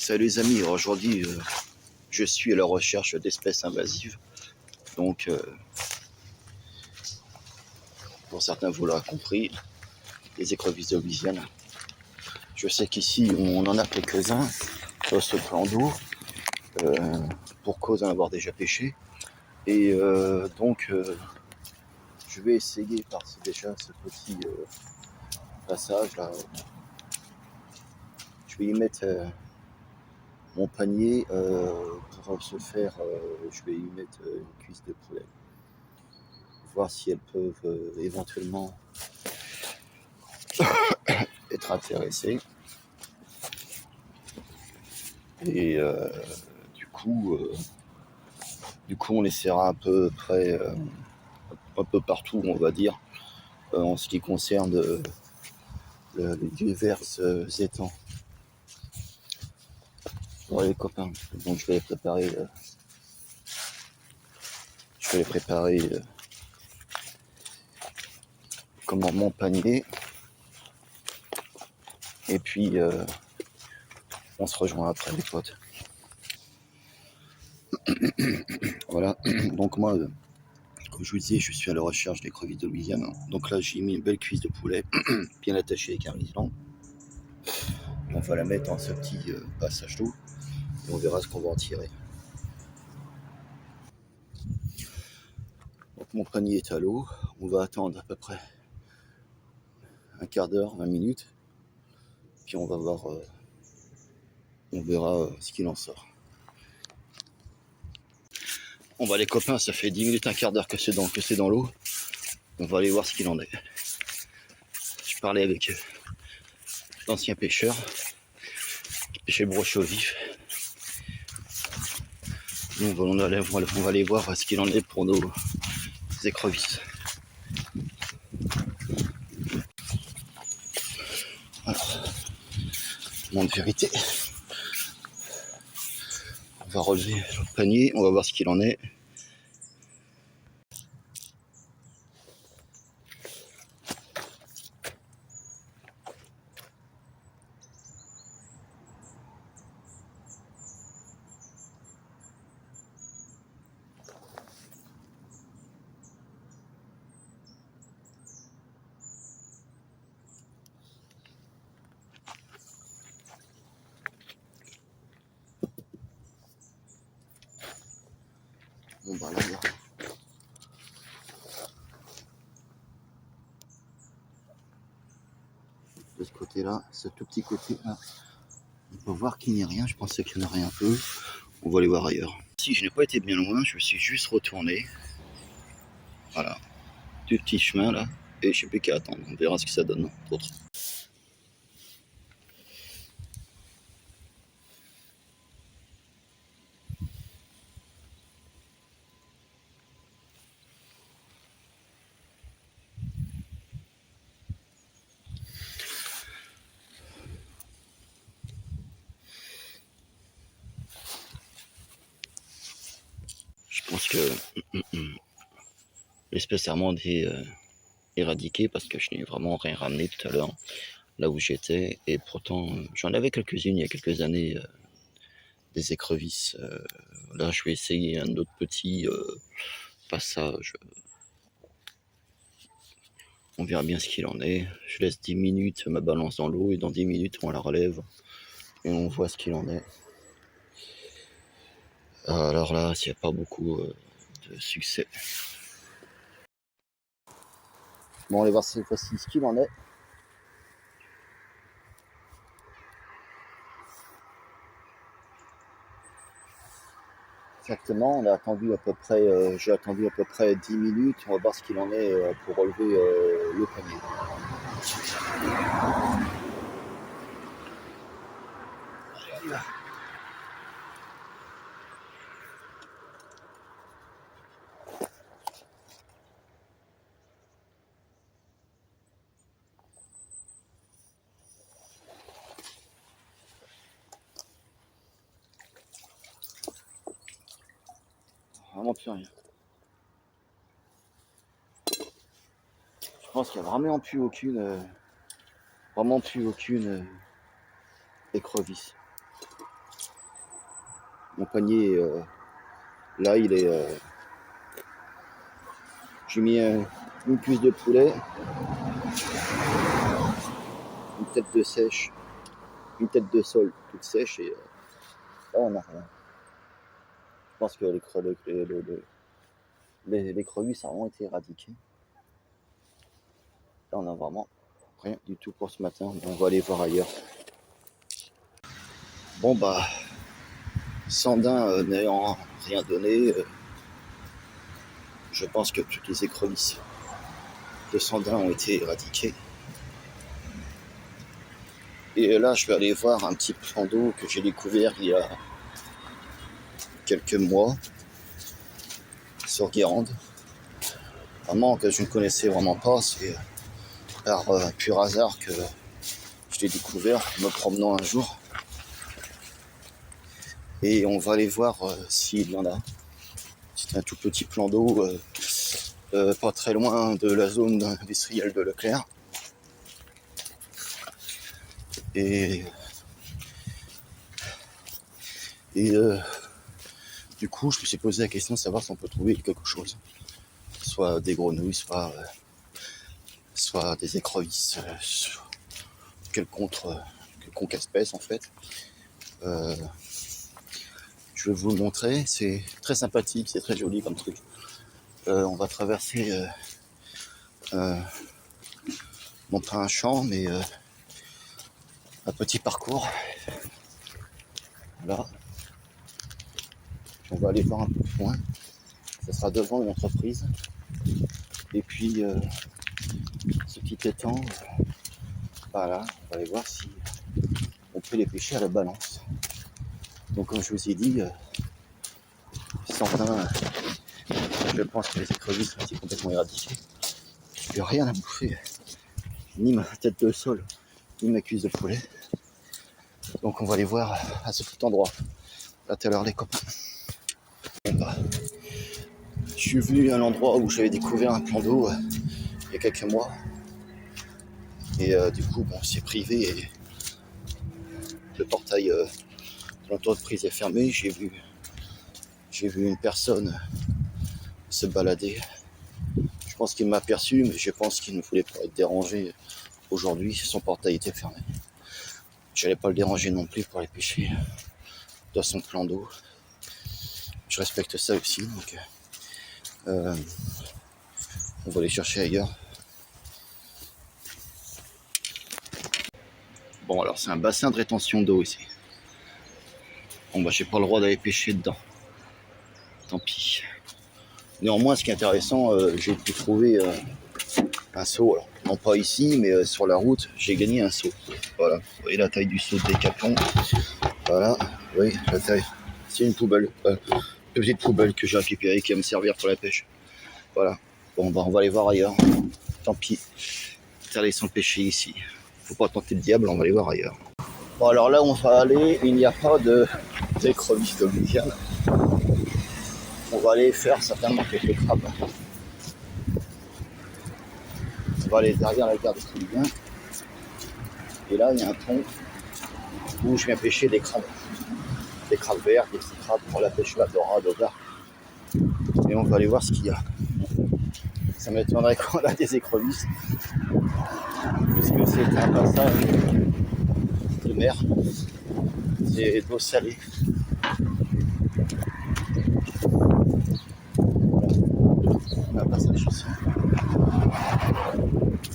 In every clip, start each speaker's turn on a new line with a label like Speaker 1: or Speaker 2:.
Speaker 1: Salut les amis, aujourd'hui je suis à la recherche d'espèces invasives. Donc pour certains vous l'aurez compris, les écrevisses de. Je sais qu'ici on en a quelques-uns sur ce plan d'eau, pour cause d'en avoir déjà pêché. Et donc je vais essayer par déjà ce petit passage là. Je vais y mettre mon panier pour se faire, je vais y mettre une cuisse de poulet. Voir si elles peuvent éventuellement être intéressées. Et du coup, on essaiera un peu près, un peu partout, on va dire, en ce qui concerne les divers étangs. Ouais, les copains. Donc je vais les préparer, comment, mon panier. Et puis on se rejoint après, les potes. Voilà. Donc moi, comme je vous disais, je suis à la recherche d'écrevisses de Louisiane. Donc là, j'ai mis une belle cuisse de poulet, bien attachée avec un rideau. On va la mettre dans ce petit passage d'eau et on verra ce qu'on va en tirer. Donc mon panier est à l'eau. On va attendre à peu près un quart d'heure, 20 minutes. Puis on va voir, on verra ce qu'il en sort. Bon bah les copains, ça fait 10 minutes, un quart d'heure que c'est dans l'eau. On va aller voir ce qu'il en est. Je parlais avec l'ancien pêcheur qui pêchait le brochet au vif. Nous, on va aller voir ce qu'il en est pour nos écrevisses. Alors, mon vérité. On va relever le panier, on va voir ce qu'il en est. Bon bah là, de ce côté-là, ce tout petit côté-là, on peut voir qu'il n'y a rien. Je pensais qu'il y en aurait un peu. On va aller voir ailleurs. Si je n'ai pas été bien loin, je me suis juste retourné. Voilà, du petit chemin là, et je sais plus qu'à attendre. On verra ce que ça donne. D'autres. Je pense que l'espèce allemande est éradiquée parce que je n'ai vraiment rien ramené tout à l'heure là où j'étais, et pourtant j'en avais quelques-unes il y a quelques années, des écrevisses. Là je vais essayer un autre petit passage. On verra bien ce qu'il en est. Je laisse 10 minutes ma balance dans l'eau et dans 10 minutes on la relève et on voit ce qu'il en est. Alors là, s'il n'y a pas beaucoup de succès. Bon, on va voir cette fois-ci ce qu'il en est. Exactement, on a attendu à peu près, j'ai attendu à peu près 10 minutes. On va voir ce qu'il en est pour relever le panier. Vraiment plus rien. Je pense qu'il n'y a vraiment plus aucune écrevisse. Mon panier, là, il est... j'ai mis une cuisse de poulet, une tête de sèche, une tête de sole toute sèche, et là, on n'a rien. Je pense que les crevisses ont vraiment été éradiquées. Là, on a vraiment rien du tout pour ce matin. On va aller voir ailleurs. Bon, bah, Sandin n'ayant rien donné, je pense que toutes les écrevisses de Sandin ont été éradiquées. Et là, je vais aller voir un petit plan d'eau que j'ai découvert il y a quelques mois sur Guérande. Vraiment que je ne connaissais vraiment pas. C'est par pur hasard que je l'ai découvert en me promenant un jour. Et on va aller voir s'il y en a. C'est un tout petit plan d'eau, pas très loin de la zone industrielle de Leclerc. Et du coup, je me suis posé la question de savoir si on peut trouver quelque chose. Soit des grenouilles, soit des écrevisses, quelconque espèce en fait. Je vais vous le montrer, c'est très sympathique, c'est très joli comme truc. On va traverser non pas un champ, mais un petit parcours. Là, on va aller voir un peu plus loin. Ça sera devant une entreprise. Et puis, ce petit étang, voilà, on va aller voir si on peut les pêcher à la balance. Donc, comme je vous ai dit, Sandin, je pense que les écrevisses ont été complètement éradiquées. Il n'y a rien à bouffer, ni ma tête de sol, ni ma cuisse de poulet. Donc, on va aller voir à ce petit endroit. À tout à l'heure, les copains. Bon, bah, je suis venu à l'endroit où j'avais découvert un plan d'eau il y a quelques mois. Et du coup, bon, c'est privé et le portail de l'entreprise est fermé. J'ai vu une personne se balader. Je pense qu'il m'a aperçu, mais je pense qu'il ne voulait pas être dérangé aujourd'hui. Son portail était fermé. J'allais pas le déranger non plus pour aller pêcher dans son plan d'eau. Je respecte ça aussi, donc on va aller chercher ailleurs. Bon, alors c'est un bassin de rétention d'eau ici. Bon, bah j'ai pas le droit d'aller pêcher dedans. Tant pis. Néanmoins, ce qui est intéressant, j'ai pu trouver un seau. Alors, non pas ici, mais sur la route, j'ai gagné un seau. Voilà, vous voyez la taille du seau de Décathlon. Voilà, oui, la taille. C'est une poubelle, une petite poubelle que j'ai récupérée qui va me servir pour la pêche. Voilà. Bon, bah on va aller voir ailleurs. Tant pis. Interdit sans pêcher ici. Faut pas tenter le diable, on va aller voir ailleurs. Bon, alors là, on va aller. Il n'y a pas d'écrevisses de Louisiane. On va aller faire certainement quelques crabes. On va aller derrière la gare de Toulouse. Et là, il y a un pont où je viens pêcher des crabes. Des crabes verts, des petits crabes pour la pêche, la dorade, au vert. Et on va aller voir ce qu'il y a. Ça m'étonnerait qu'on a des écrevisses. Puisque c'est un passage de mer. C'est d'eau salée. On a un passage ici.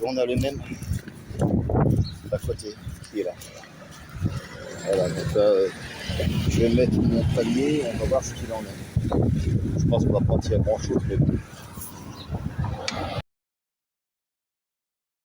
Speaker 1: On a le même à côté qui est là. Voilà, donc là, je vais mettre mon panier, on va voir ce qu'il en est. Je pense qu'on va pas tirer grand chose, mais bon,